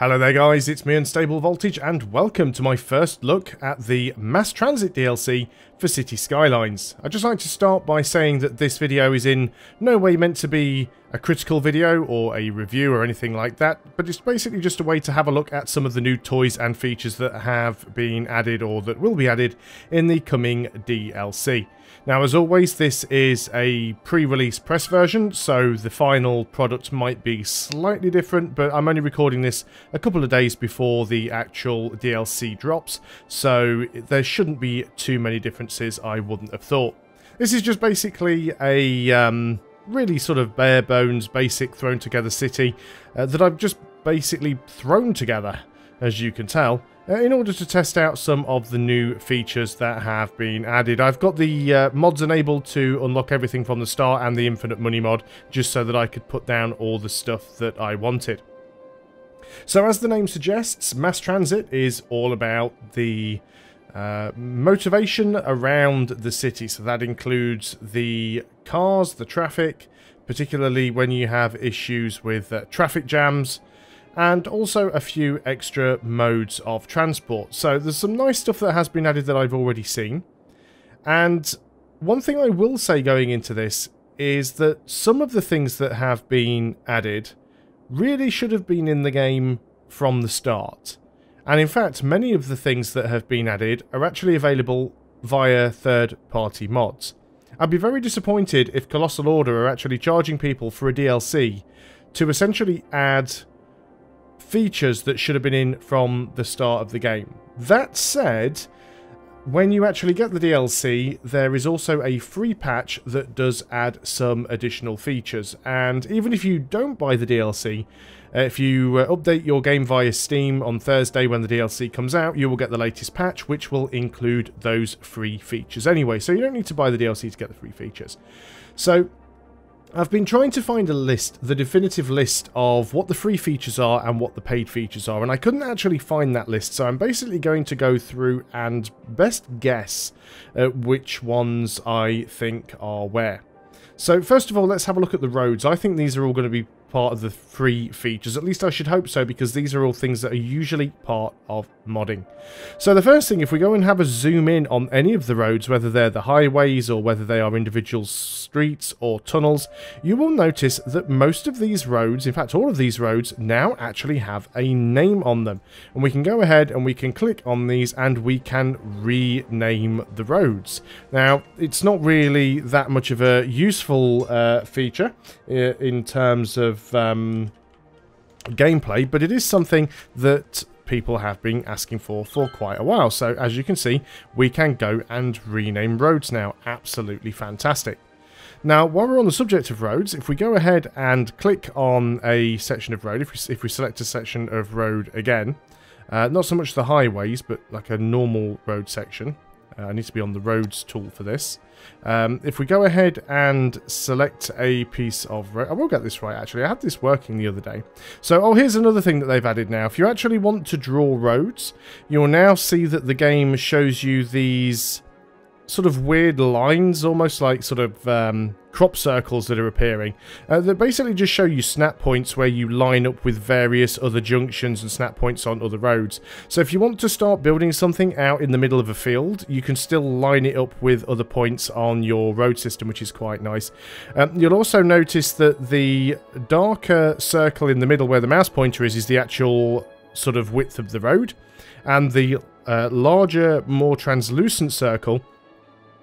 Hello there guys, it's me Unstable Voltage and welcome to my first look at the Mass Transit DLC for City Skylines. I'd just like to start by saying that this video is in no way meant to be a critical video or a review or anything like that, but it's basically just a way to have a look at some of the new toys and features that have been added or that will be added in the coming DLC. Now, as always, this is a pre-release press version, so the final product might be slightly different, but I'm only recording this a couple of days before the actual DLC drops, so there shouldn't be too many differences, I wouldn't have thought. This is just basically a really sort of bare bones, basic thrown together city that I've just basically thrown together, as you can tell, in order to test out some of the new features that have been added. I've got the mods enabled to unlock everything from the start and the infinite money mod, just so that I could put down all the stuff that I wanted. So as the name suggests, Mass Transit is all about the motivation around the city. So that includes the cars, the traffic, particularly when you have issues with traffic jams, and also a few extra modes of transport. So there's some nice stuff that has been added that I've already seen. And one thing I will say going into this is that some of the things that have been added really should have been in the game from the start. And in fact, many of the things that have been added are actually available via third-party mods. I'd be very disappointed if Colossal Order are actually charging people for a DLC to essentially add features that should have been in from the start of the game. That said, when you actually get the DLC, there is also a free patch that does add some additional features. And even if you don't buy the DLC, if you update your game via Steam on Thursday when the DLC comes out, you will get the latest patch, which will include those free features anyway. So you don't need to buy the DLC to get the free features. So I've been trying to find a list, the definitive list of what the free features are and what the paid features are, and I couldn't actually find that list, so I'm basically going to go through and best guess which ones I think are where. So first of all, let's have a look at the roads. I think these are all going to be part of the free features. At least I should hope so, because these are all things that are usually part of modding. So the first thing, if we go and have a zoom in on any of the roads, whether they're the highways or whether they are individual streets or tunnels, you will notice that most of these roads, in fact all of these roads, now actually have a name on them. And we can go ahead and we can click on these and we can rename the roads. Now, it's not really that much of a useful feature in terms of gameplay, but it is something that people have been asking for quite a while. So as you can see, we can go and rename roads now. Absolutely fantastic. Now, while we're on the subject of roads, if we go ahead and click on a section of road, if we select a section of road again, not so much the highways, but like a normal road section. I need to be on the roads tool for this. If we go ahead and select a piece of road, I will get this right actually, I had this working the other day. So, oh, here's another thing that they've added now. If you actually want to draw roads, you'll now see that the game shows you these sort of weird lines, almost like sort of crop circles that are appearing, that basically just show you snap points where you line up with various other junctions and snap points on other roads. So if you want to start building something out in the middle of a field, you can still line it up with other points on your road system, which is quite nice. You'll also notice that the darker circle in the middle where the mouse pointer is the actual sort of width of the road, and the larger, more translucent circle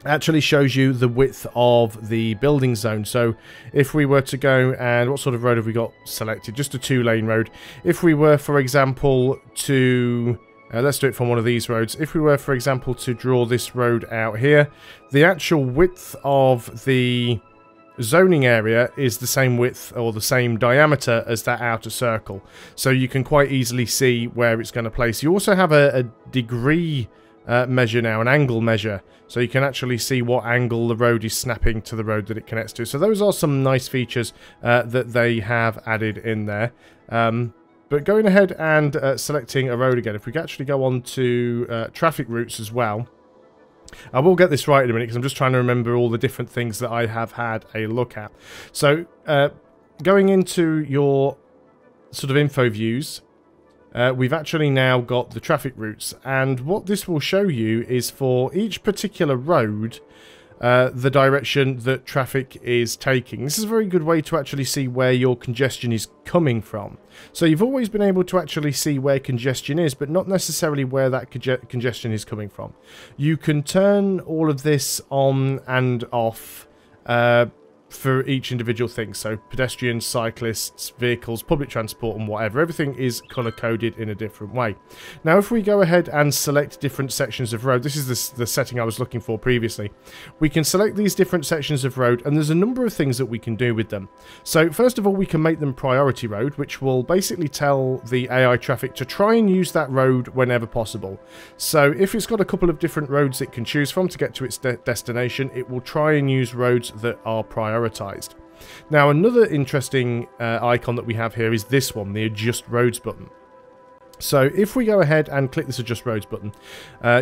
actually shows you the width of the building zone. So if we were to go and, what sort of road have we got selected? Just a 2-lane road. If we were, for example, to let's do it from one of these roads. If we were, for example, to draw this road out here, the actual width of the zoning area is the same width or the same diameter as that outer circle. So you can quite easily see where it's going to place. You also have a degree measure now, an angle measure, so you can actually see what angle the road is snapping to the road that it connects to. So those are some nice features that they have added in there. But going ahead and selecting a road again, if we actually go on to traffic routes as well, I will get this right in a minute because I'm just trying to remember all the different things that I have had a look at. So going into your sort of info views, we've actually now got the traffic routes. And what this will show you is for each particular road, the direction that traffic is taking. This is a very good way to actually see where your congestion is coming from. So you've always been able to actually see where congestion is, but not necessarily where that congestion is coming from. You can turn all of this on and off for each individual thing. So pedestrians, cyclists, vehicles, public transport and whatever. Everything is colour coded in a different way. Now if we go ahead and select different sections of road, this is the setting I was looking for previously. We can select these different sections of road and there's a number of things that we can do with them. So first of all, we can make them priority road, which will basically tell the AI traffic to try and use that road whenever possible. So if it's got a couple of different roads it can choose from to get to its destination, it will try and use roads that are prioritized. Now another interesting icon that we have here is this one, the Adjust Roads button. So if we go ahead and click this Adjust Roads button,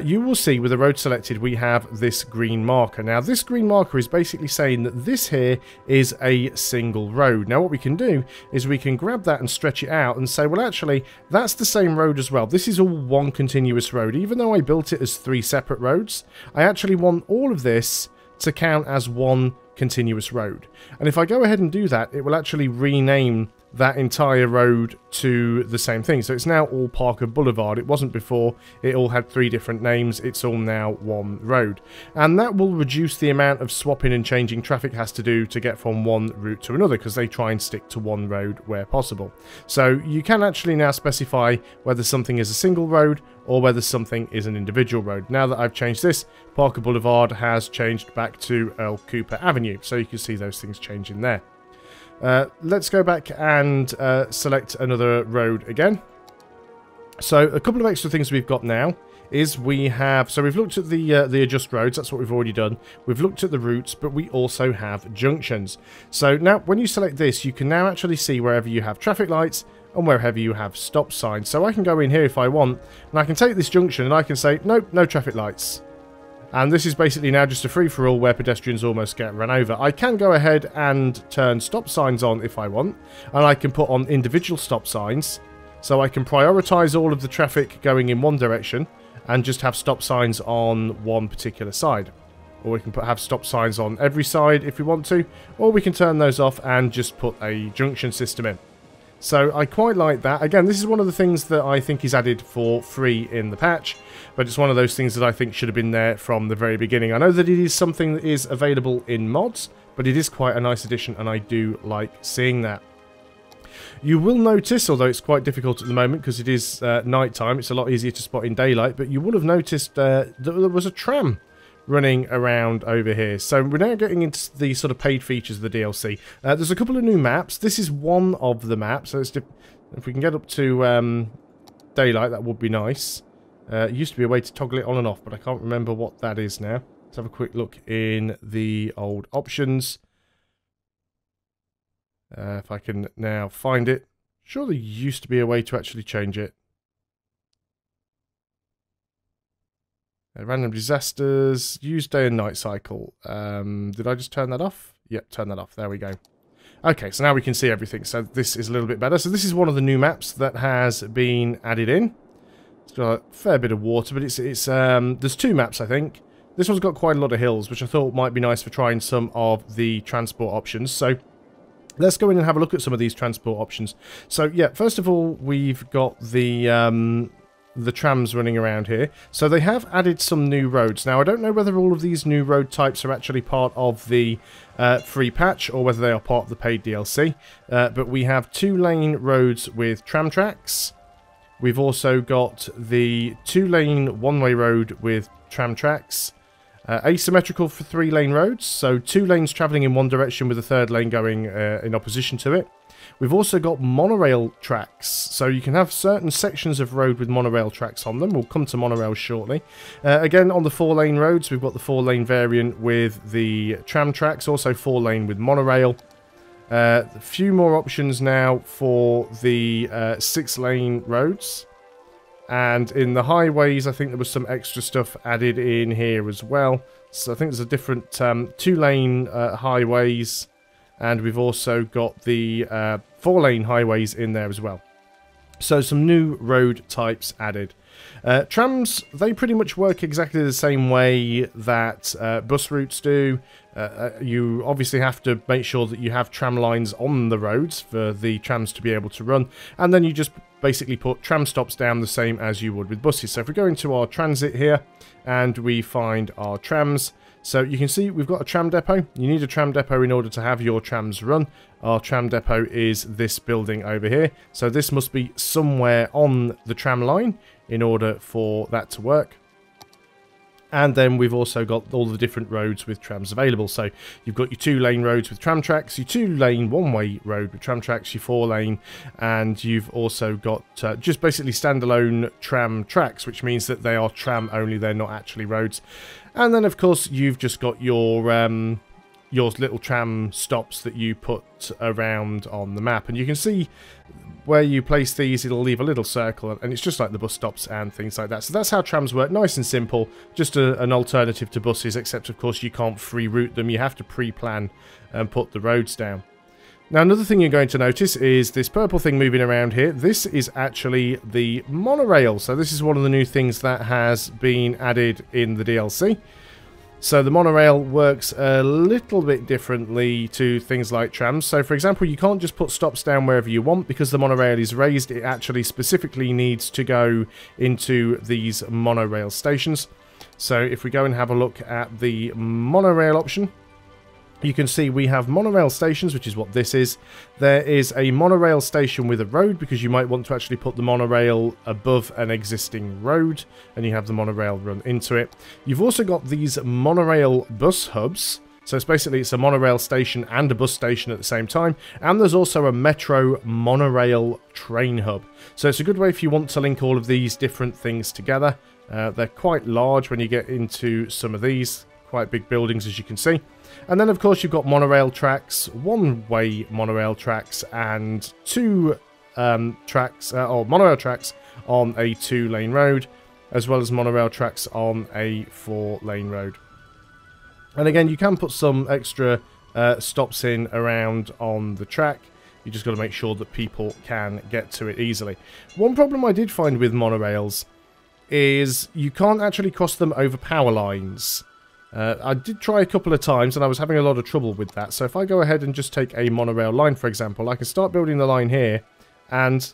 you will see with the road selected we have this green marker. Now this green marker is basically saying that this here is a single road. Now what we can do is we can grab that and stretch it out and say, well actually that's the same road as well. This is all one continuous road. Even though I built it as 3 separate roads, I actually want all of this to count as one continuous road. And if I go ahead and do that, it will actually rename that entire road to the same thing. So it's now all Parker Boulevard. It wasn't before. It all had 3 different names. It's all now one road. And that will reduce the amount of swapping and changing traffic has to do to get from one route to another, because they try and stick to one road where possible. So you can actually now specify whether something is a single road or whether something is an individual road. Now that I've changed this, Parker Boulevard has changed back to Earl Cooper Avenue. So you can see those things changing there. Let's go back and select another road again. So a couple of extra things we've got now is we have, so we've looked at the adjust roads, that's what we've already done. We've looked at the routes, but we also have junctions. So now when you select this, you can now actually see wherever you have traffic lights and wherever you have stop signs. So I can go in here if I want, and I can take this junction and I can say, nope, no traffic lights. And this is basically now just a free-for-all where pedestrians almost get run over. I can go ahead and turn stop signs on if I want, and I can put on individual stop signs, so I can prioritise all of the traffic going in one direction and just have stop signs on one particular side. Or we can have stop signs on every side if we want to, or we can turn those off and just put a junction system in. So I quite like that. Again, this is one of the things that I think is added for free in the patch, but it's one of those things that I think should have been there from the very beginning. I know that it is something that is available in mods, but it is quite a nice addition and I do like seeing that. You will notice, although it's quite difficult at the moment because it is night time, it's a lot easier to spot in daylight, but you will have noticed that there was a tram running around over here. So we're now getting into the sort of paid features of the DLC. There's a couple of new maps. This is one of the maps. So if we can get up to daylight, that would be nice. It used to be a way to toggle it on and off, but I can't remember what that is now. Let's have a quick look in the old options. If I can now find it. Sure, there used to be a way to actually change it. Random disasters, use day and night cycle. Did I just turn that off? Yep, turn that off. There we go. Okay, so now we can see everything. So this is a little bit better. So this is one of the new maps that has been added in. It's got a fair bit of water, but it's there's 2 maps, I think. This one's got quite a lot of hills, which I thought might be nice for trying some of the transport options. So let's go in and have a look at some of these transport options. So yeah, first of all, we've got the trams running around here. So they have added some new roads. Now, I don't know whether all of these new road types are actually part of the free patch or whether they are part of the paid DLC. But we have 2-lane roads with tram tracks. We've also got the 2-lane one-way road with tram tracks. Asymmetrical for 3-lane roads. So 2 lanes travelling in one direction with a 3rd lane going in opposition to it. We've also got monorail tracks, so you can have certain sections of road with monorail tracks on them. We'll come to monorails shortly. Again, on the 4-lane roads, we've got the 4-lane variant with the tram tracks, also 4-lane with monorail. A few more options now for the 6-lane roads. And in the highways, I think there was some extra stuff added in here as well. So I think there's a different 2-lane highways. And we've also got the 4-lane highways in there as well. So some new road types added. Trams, they pretty much work exactly the same way that bus routes do. You obviously have to make sure that you have tram lines on the roads for the trams to be able to run, and then you just basically put tram stops down the same as you would with buses. So if we go into our transit here and we find our trams, so you can see we've got a tram depot. You need a tram depot in order to have your trams run. Our tram depot is this building over here. So this must be somewhere on the tram line in order for that to work. And then we've also got all the different roads with trams available. So you've got your 2-lane roads with tram tracks, your 2-lane one-way road with tram tracks, your 4-lane, and you've also got just basically standalone tram tracks, which means that they are tram only, they're not actually roads. And then, of course, you've just got your little tram stops that you put around on the map. And you can see where you place these, it'll leave a little circle, and it's just like the bus stops and things like that. So that's how trams work, nice and simple, just an alternative to buses, except, of course, you can't free route them. You have to pre-plan and put the roads down. Now, another thing you're going to notice is this purple thing moving around here. This is actually the monorail. So this is one of the new things that has been added in the DLC. So the monorail works a little bit differently to things like trams. So for example, you can't just put stops down wherever you want because the monorail is raised. It actually specifically needs to go into these monorail stations. So if we go and have a look at the monorail option, you can see we have monorail stations, which is what this is. There is a monorail station with a road because you might want to actually put the monorail above an existing road and you have the monorail run into it. You've also got these monorail bus hubs. So it's a monorail station and a bus station at the same time. And there's also a metro monorail train hub. So it's a good way if you want to link all of these different things together. They're quite large when you get into some of these. Quite big buildings, as you can see. And then, of course, you've got monorail tracks, one-way monorail tracks, and monorail tracks on a 2-lane road, as well as monorail tracks on a 4-lane road. And again, you can put some extra stops in around on the track. You just got to make sure that people can get to it easily. One problem I did find with monorails is you can't actually cross them over power lines. I did try a couple of times and I was having a lot of trouble with that. So if I go ahead and just take a monorail line, for example, I can start building the line here, and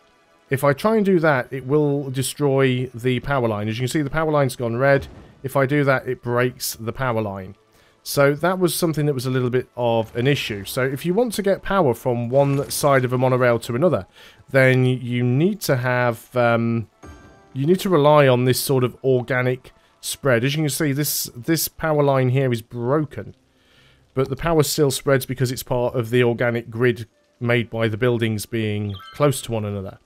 if I try and do that, it will destroy the power line. As you can see, the power line's gone red. If I do that, it breaks the power line. So that was something that was a little bit of an issue. So if you want to get power from one side of a monorail to another, then you need to have you need to rely on this sort of organic spread. As you can see, this power line here is broken, but the power still spreads because it's part of the organic grid made by the buildings being close to one another.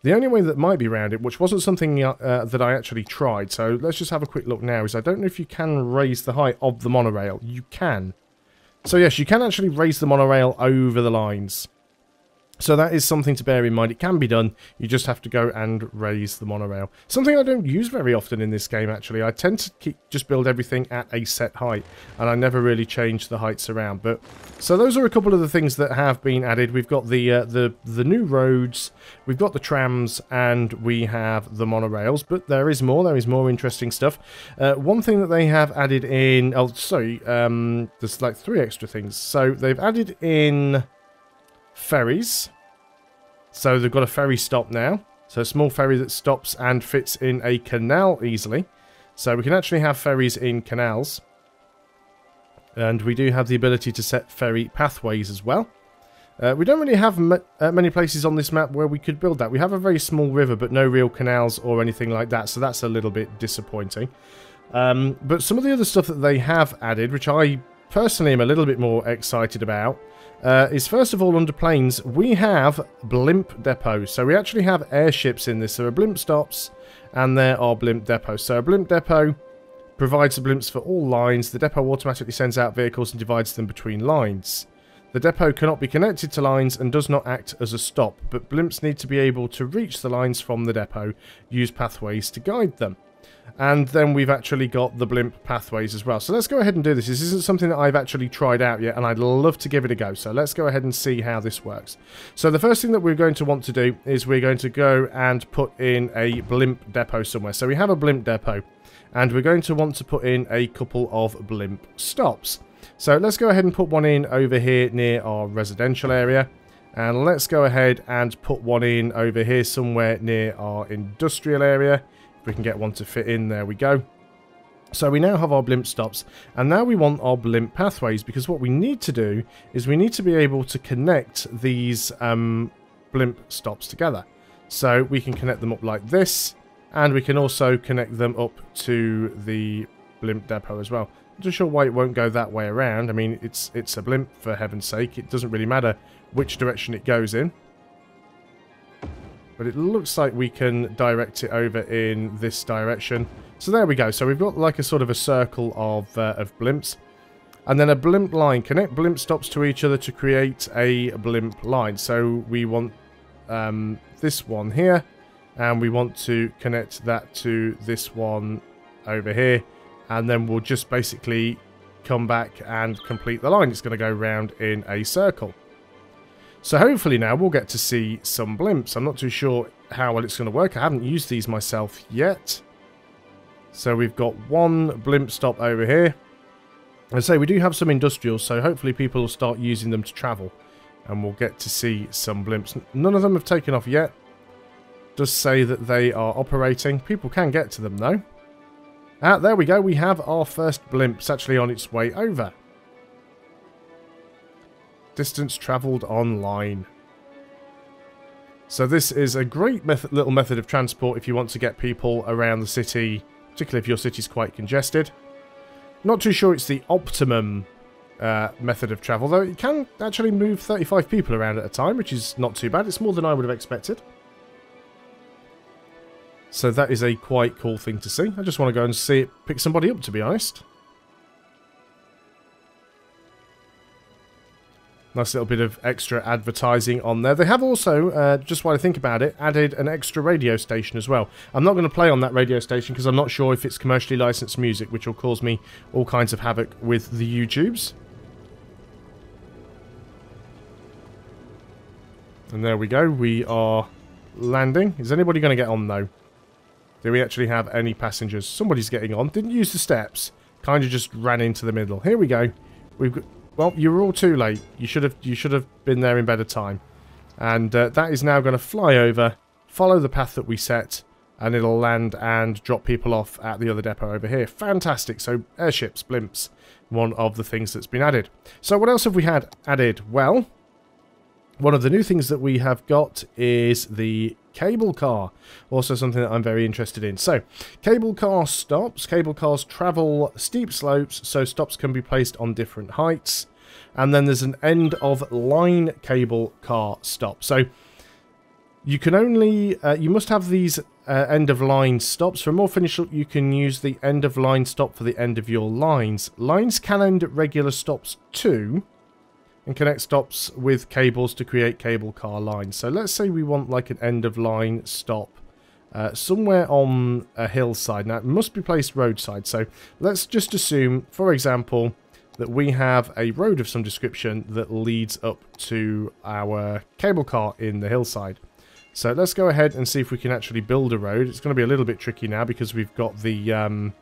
The only way that might be around it, which wasn't something that I actually tried, so let's just have a quick look now, is I don't know if you can raise the height of the monorail. You can. So yes, you can actually raise the monorail over the lines. So that is something to bear in mind. It can be done. You just have to go and raise the monorail. Something I don't use very often in this game, actually. I tend to just build everything at a set height, and I never really change the heights around. But so those are a couple of the things that have been added. We've got the new roads, we've got the trams, and we have the monorails. But there is more. There is more interesting stuff. One thing that they have added in... there's like 3 extra things. So they've added in ferries. So they've got a ferry stop now. So a small ferry that stops and fits in a canal easily. So we can actually have ferries in canals. And we do have the ability to set ferry pathways as well. We don't really have many places on this map where we could build that. We have a very small river, but no real canals or anything like that. So that's a little bit disappointing. But some of the other stuff that they have added, which I personally am a little bit more excited about, is first of all, under planes, we have blimp depots. So we actually have airships in this. There are blimp stops and there are blimp depots. So a blimp depot provides the blimps for all lines. The depot automatically sends out vehicles and divides them between lines. The depot cannot be connected to lines and does not act as a stop, but blimps need to be able to reach the lines from the depot, use pathways to guide them. And then we've actually got the blimp pathways as well. So let's go ahead and do this. This isn't something that I've actually tried out yet, and I'd love to give it a go. So let's go ahead and see how this works. So the first thing that we're going to want to do is we're going to go and put in a blimp depot somewhere. So we have a blimp depot, and we're going to want to put in a couple of blimp stops. So let's go ahead and put one in over here near our residential area. And let's go ahead and put one in over here somewhere near our industrial area. If we can get one to fit in, there we go. So we now have our blimp stops, and now we want our blimp pathways, because what we need to do is we need to be able to connect these blimp stops together. So we can connect them up like this, and we can also connect them up to the blimp depot as well. I'm not sure why it won't go that way around. I mean, it's a blimp, for heaven's sake. It doesn't really matter which direction it goes in. But it looks like we can direct it over in this direction. So there we go. So we've got like a sort of a circle of blimps. And then a blimp line. Connect blimp stops to each other to create a blimp line. So we want this one here. And we want to connect that to this one over here. And then we'll just basically come back and complete the line. It's going to go round in a circle. So hopefully now we'll get to see some blimps. I'm not too sure how well it's going to work. I haven't used these myself yet. So we've got one blimp stop over here. I say we do have some industrials, so hopefully people will start using them to travel. And we'll get to see some blimps. None of them have taken off yet. Does say that they are operating. People can get to them though. Ah, there we go. We have our first blimp. It's actually on its way over. Distance travelled online. So this is a great little method of transport if you want to get people around the city, particularly if your city's quite congested. Not too sure it's the optimum method of travel, though it can actually move 35 people around at a time, which is not too bad. It's more than I would have expected. So that is a quite cool thing to see. I just want to go and see it pick somebody up, to be honest. Nice little bit of extra advertising on there. They have also, just while I think about it, added an extra radio station as well. I'm not going to play on that radio station because I'm not sure if it's commercially licensed music, which will cause me all kinds of havoc with the YouTubes. And there we go. We are landing. Is anybody going to get on, though? Do we actually have any passengers? Somebody's getting on. Didn't use the steps. Kind of just ran into the middle. Here we go. We've got... Well, you were all too late. You should have been there in better time. And that is now going to fly over, follow the path that we set, and it'll land and drop people off at the other depot over here. Fantastic. So airships, blimps, one of the things that's been added. So what else have we had added? Well, one of the new things that we have got is the cable car. Also something that I'm very interested in. So, cable car stops. Cable cars travel steep slopes, so stops can be placed on different heights. And then there's an end of line cable car stop. So, you can only, you must have these end of line stops. For a more finished look, you can use the end of line stop for the end of your lines. Lines can end at regular stops too, and connect stops with cables to create cable car lines. So let's say we want like an end of line stop somewhere on a hillside. Now it must be placed roadside. So let's just assume, for example, that we have a road of some description that leads up to our cable car in the hillside. So let's go ahead and see if we can actually build a road. It's going to be a little bit tricky now because we've got the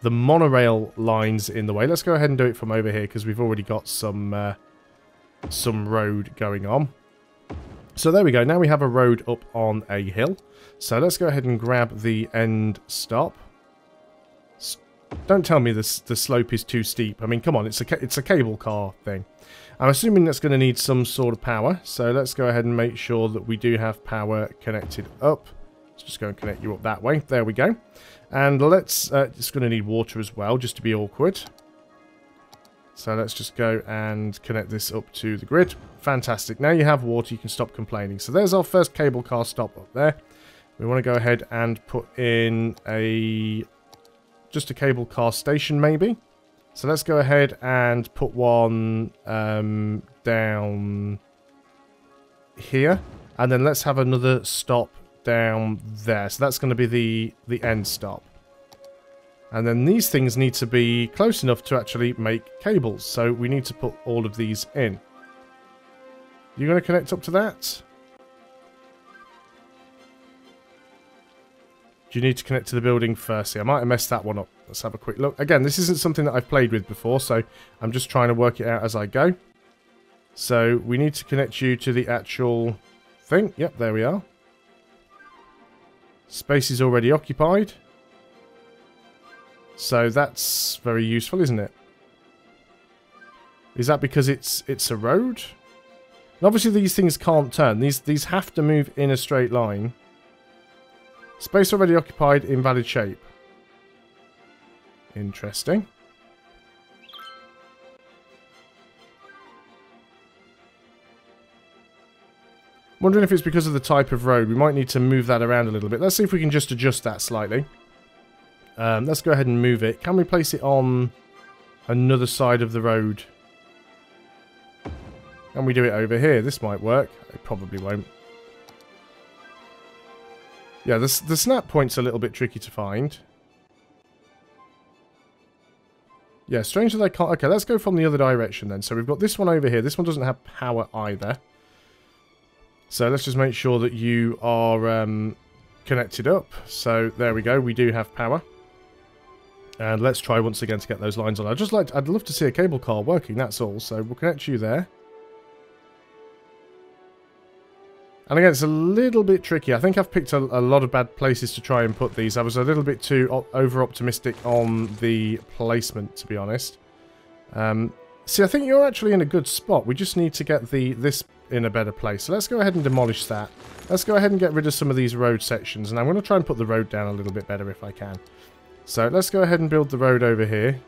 monorail lines in the way. Let's go ahead and do it from over here because we've already got some road going on. So there we go. Now we have a road up on a hill. So let's go ahead and grab the end stop. Don't tell me the slope is too steep. I mean, come on, it's a cable car thing. I'm assuming that's going to need some sort of power. So let's go ahead and make sure that we do have power connected up. Let's just go and connect you up that way. There we go. And let's, it's going to need water as well, just to be awkward. So let's just go and connect this up to the grid. Fantastic. Now you have water, you can stop complaining. So there's our first cable car stop up there. We want to go ahead and put in just a cable car station maybe. So let's go ahead and put one down here. And then let's have another stop down there. So that's going to be the end stop. And then these things need to be close enough to actually make cables. So we need to put all of these in. You're going to connect up to that? Do you need to connect to the building first? See, I might have messed that one up. Let's have a quick look. Again, this isn't something that I've played with before, so I'm just trying to work it out as I go. So we need to connect you to the actual thing. Yep, there we are. Space is already occupied. So that's very useful, isn't it? Is that because it's a road? And obviously these things can't turn. These have to move in a straight line. Space already occupied, invalid shape. Interesting. Wondering if it's because of the type of road. We might need to move that around a little bit. Let's see if we can just adjust that slightly. Let's go ahead and move it. Can we place it on another side of the road? Can we do it over here? This might work. It probably won't. Yeah, the snap point's a little bit tricky to find. Yeah, strange that I can't... Okay, let's go from the other direction then. So we've got this one over here. This one doesn't have power either. So let's just make sure that you are connected up. So there we go. We do have power. And let's try once again to get those lines on. I'd love to see a cable car working, that's all. So we'll connect you there. And again, it's a little bit tricky. I think I've picked a lot of bad places to try and put these. I was a little bit too over-optimistic on the placement, to be honest. See, I think you're actually in a good spot. We just need to get this in a better place. So let's go ahead and demolish that. Let's go ahead and get rid of some of these road sections. And I'm going to try and put the road down a little bit better if I can. So let's go ahead and build the road over here.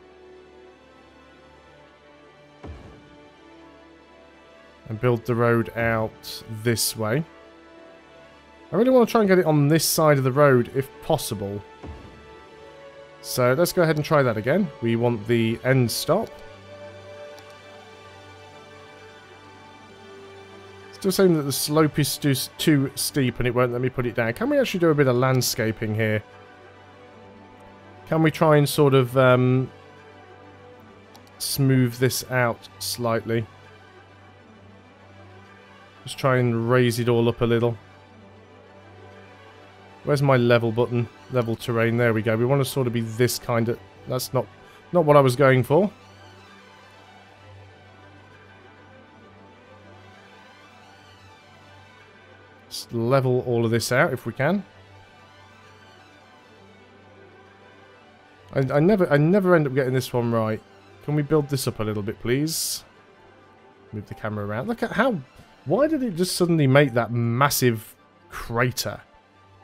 And build the road out this way. I really want to try and get it on this side of the road if possible. So let's go ahead and try that again. We want the end stop. Still saying that the slope is too steep and it won't let me put it down. Can we actually do a bit of landscaping here? Can we try and sort of smooth this out slightly? Just try and raise it all up a little. Where's my level button? Level terrain. There we go. We want to sort of be this kind of... That's not what I was going for. Just level all of this out if we can. I never end up getting this one right. Can we build this up a little bit, please? Move the camera around. Look at how... Why did it just suddenly make that massive crater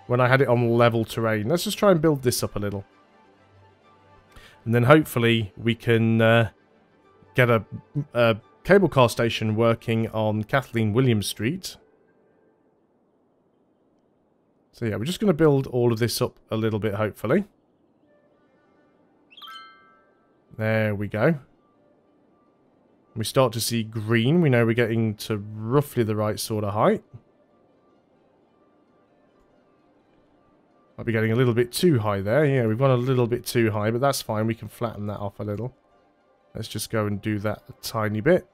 when I had it on level terrain? Let's just try and build this up a little. And then hopefully we can get a cable car station working on Kathleen Williams Street. So yeah, we're just going to build all of this up a little bit, hopefully. There we go. We start to see green. We know we're getting to roughly the right sort of height. Might be getting a little bit too high there. Yeah, we've gone a little bit too high, but that's fine. We can flatten that off a little. Let's just go and do that a tiny bit.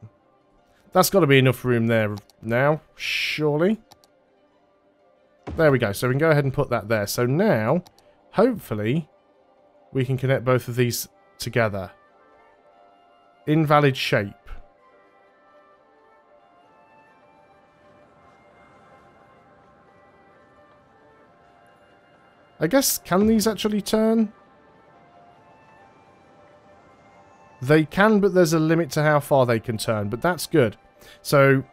That's got to be enough room there now, surely. There we go. So we can go ahead and put that there. So now, hopefully, we can connect both of these together. Invalid shape. I guess, can these actually turn? They can, but there's a limit to how far they can turn, but that's good. So,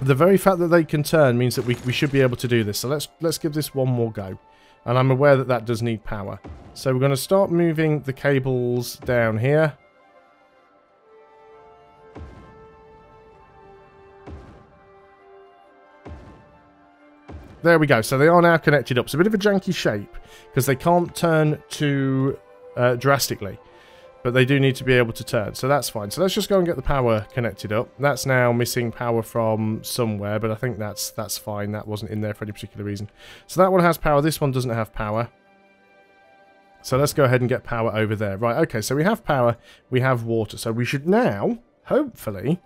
the very fact that they can turn means that we should be able to do this. So let's give this one more go. And I'm aware that that does need power. So we're going to start moving the cables down here. There we go. So they are now connected up. It's a bit of a janky shape because they can't turn too drastically. But they do need to be able to turn. So that's fine. So let's just go and get the power connected up. That's now missing power from somewhere. But I think that's fine. That wasn't in there for any particular reason. So that one has power. This one doesn't have power. So let's go ahead and get power over there. Right, okay, so we have power, we have water. So we should now, hopefully,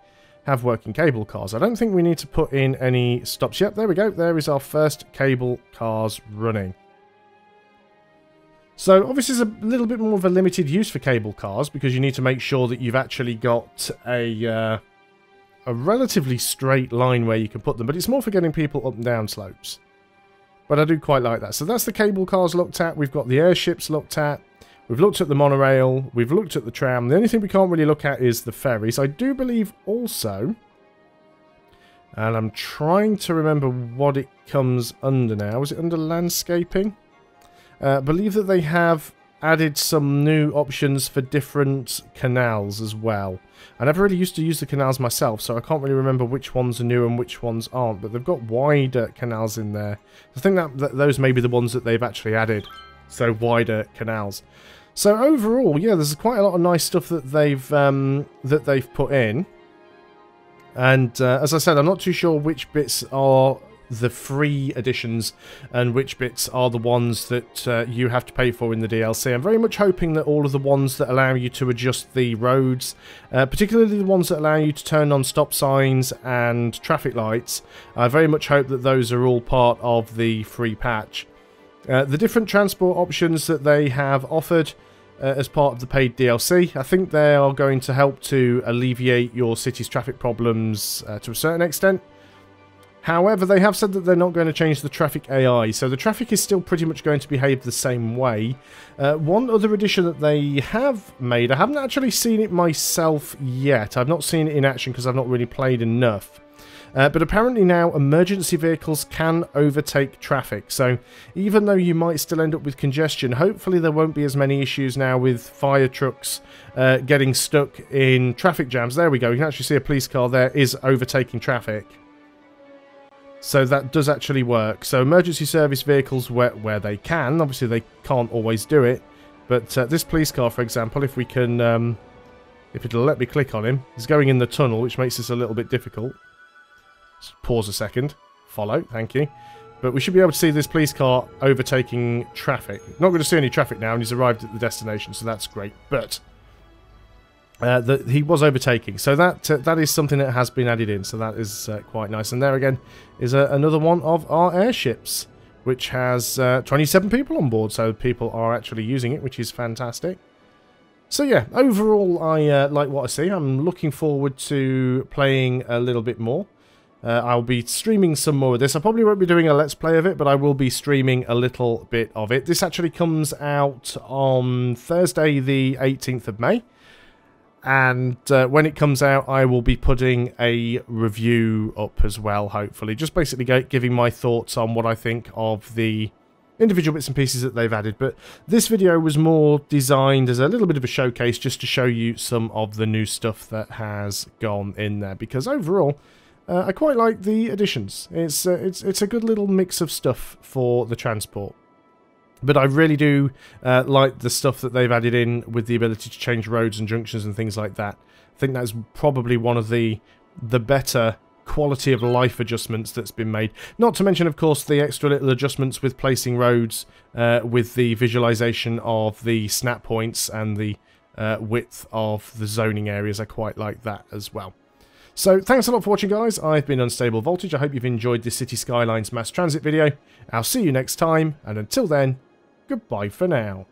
have working cable cars. I don't think we need to put in any stops. Yep, there we go. There is our first cable cars running. So obviously there's a little bit more of a limited use for cable cars because you need to make sure that you've actually got a relatively straight line where you can put them. But it's more for getting people up and down slopes. But I do quite like that. So that's the cable cars looked at. We've got the airships looked at. We've looked at the monorail. We've looked at the tram. The only thing we can't really look at is the ferries. I do believe also, and I'm trying to remember what it comes under now. Is it under landscaping? I believe that they have added some new options for different canals as well. I never really used to use the canals myself, so I can't really remember which ones are new and which ones aren't, but they've got wider canals in there. I think that those may be the ones that they've actually added, so wider canals. So overall, yeah, there's quite a lot of nice stuff that they've put in. And as I said, I'm not too sure which bits are the free editions and which bits are the ones that you have to pay for in the DLC. I'm very much hoping that all of the ones that allow you to adjust the roads, particularly the ones that allow you to turn on stop signs and traffic lights, I very much hope that those are all part of the free patch. The different transport options that they have offered as part of the paid DLC, I think they are going to help to alleviate your city's traffic problems to a certain extent. However, they have said that they're not going to change the traffic AI, so the traffic is still pretty much going to behave the same way. One other addition that they have made, I haven't actually seen it myself yet. I've not seen it in action because I've not really played enough. But apparently now emergency vehicles can overtake traffic, so even though you might still end up with congestion, hopefully there won't be as many issues now with fire trucks getting stuck in traffic jams. There we go, you can actually see a police car there is overtaking traffic. So that does actually work. So emergency service vehicles where they can, obviously they can't always do it, but this police car, for example, if we can, if it'll let me click on him, he's going in the tunnel, which makes this a little bit difficult. Just pause a second. Follow, thank you. But we should be able to see this police car overtaking traffic. Not going to see any traffic now, and he's arrived at the destination, so that's great. But he was overtaking, so that is something that has been added in, so that is quite nice. And there again is another one of our airships, which has 27 people on board, so people are actually using it, which is fantastic. So yeah, overall I like what I see. I'm looking forward to playing a little bit more. I'll be streaming some more of this. I probably won't be doing a let's play of it, but I will be streaming a little bit of it. This actually comes out on Thursday the 18th of May. And when it comes out, I will be putting a review up as well, hopefully. Just basically giving my thoughts on what I think of the individual bits and pieces that they've added. But this video was more designed as a little bit of a showcase just to show you some of the new stuff that has gone in there. Because overall, I quite like the additions. It's a good little mix of stuff for the transport. But I really do like the stuff that they've added in with the ability to change roads and junctions and things like that. I think that's probably one of the better quality of life adjustments that's been made. Not to mention, of course, the extra little adjustments with placing roads, with the visualization of the snap points and the width of the zoning areas. I quite like that as well. So, thanks a lot for watching, guys. I've been Unstable Voltage. I hope you've enjoyed this City Skylines mass transit video. I'll see you next time, and until then, goodbye for now.